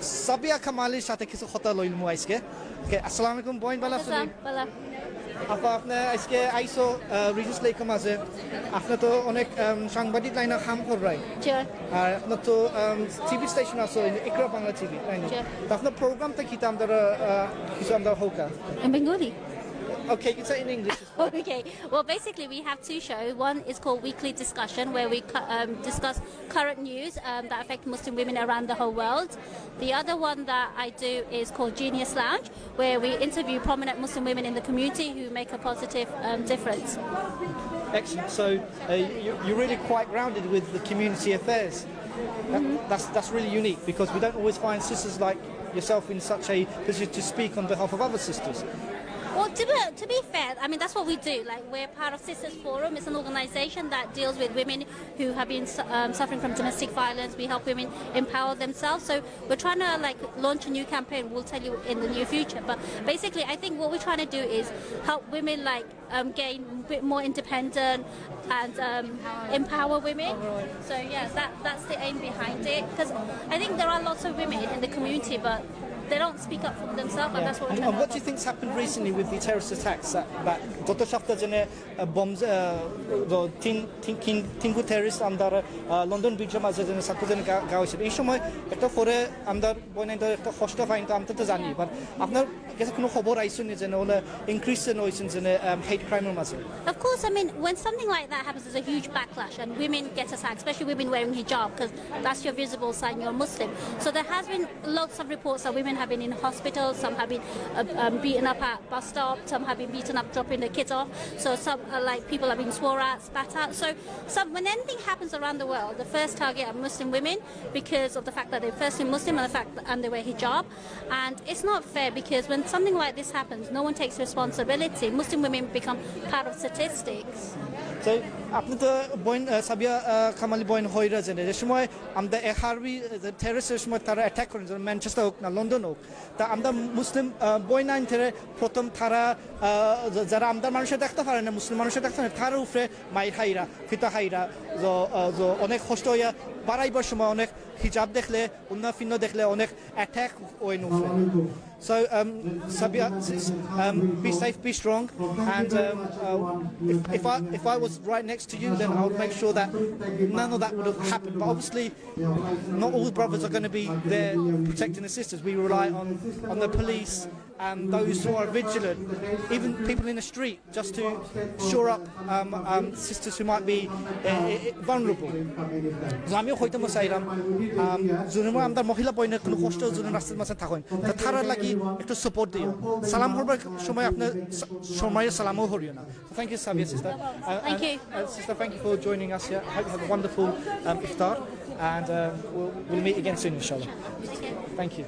Sabia Kamali সাথে কিছু কথা লইলমু আজকে ওকে আসসালামু আলাইকুম বয়ন বালা শুনি বালা আপনি আজকে আইসো রিজেন্টস লাইক মাঝে আপনি তো অনেক সাংবাদিক লাইনে কাম করাই আর আপনি তো টিভি স্টেশন আছে ইকরা বাংলা টিভি তাই না তো আপনার প্রোগ্রামটা কি আমরা কিছু আমরা হোকা Bengali. Okay, you can say it in English. Okay. Well, basically, we have two shows. One is called Weekly Discussion, where we discuss current news that affect Muslim women around the whole world. The other one that I do is called Genius Lounge, where we interview prominent Muslim women in the community who make a positive difference. Excellent. So you're really quite grounded with the community affairs. That's really unique because we don't always find sisters like yourself in such a position to speak on behalf of other sisters. Well, to be fair, I mean, that's what we do. Like, we're part of Sisters Forum. It's an organization that deals with women who have been suffering from domestic violence. We help women empower themselves. So we're trying to, like, launch a new campaign. We'll tell you in the near future. But basically, I think what we're trying to do is help women, like, gain a bit more independent and empower women. So, yeah, that's the aim behind it. Because I think there are lots of women in the community, but they don't speak up for themselves, and that's what we're trying to what do you think's happened recently with the terrorist attacks that গত সপ্তাহে যে bombs তিনগু terrorist আমদার London ব্রিজের মাঝে যে ছাত্রদের গাওয়া হয়েছিল এই সময় একটা পরে আমদার বইনাইদার একটা কষ্ট পাইন তো আমরা তো জানি বাট আপনার কাছে কোনো খবর আইসুন যে ওলা ইনক্রিজ হইছেন যে hate crime মাঝে Of course, I mean, when something like that happens, there's a huge backlash, and women get attacked, especially women wearing hijab, because that's your visible sign you're Muslim. So there has been lots of reports that women have been in hospitals, some have been beaten up at bus stops, some have been beaten up dropping their kids off. So some like people have been swore at, spat at. So when anything happens around the world, the first target are Muslim women because of the fact that they're firstly Muslim and the fact that they wear hijab. And it's not fair because when something like this happens, no one takes responsibility. Muslim women become part of statistics. So আপনি তো বইন সাবিয়া কামালি বইন হইরা জানেন যে সময় আমরা হারবি টেররিস্টের সময় তারা অ্যাটাক করেন যেমন ম্যানচেস্টার হোক না লন্ডন হোক তা আমরা মুসলিম বইন আইন থেকে প্রথম তারা যারা আমাদের মানুষের দেখতে পারে না মুসলিম মানুষের দেখতে পারে তার উপরে মাই হাইরা ফিতা হাইরা অনেক কষ্ট হইয়া বাড়াইবার সময় অনেক হিজাব দেখলে অন্য ফিন্ন দেখলে অনেক অ্যাটাক ওই উপরে So, Sabia, be safe, be strong, and if I was right next to you, then I would make sure that none of that would have happened. But obviously, not all brothers are going to be there protecting the sisters. We rely on the police and those who are vigilant, even people in the street, just to shore up sisters who might be vulnerable. আমিও হইতে চাইলাম যোনে আমরা মহিলা বইনের কোনো কষ্ট যোনে রাস্তার মাঝে থাকেন তা তারা লাগি একটু সাপোর্ট দিও সালাম করবার সময় আপনার সময়ের সালামও হরিও না thank you Sabiya sister Thank you. Sister, thank you for joining us here. I hope you have a wonderful iftar and we'll meet again soon inshallah. Thank you.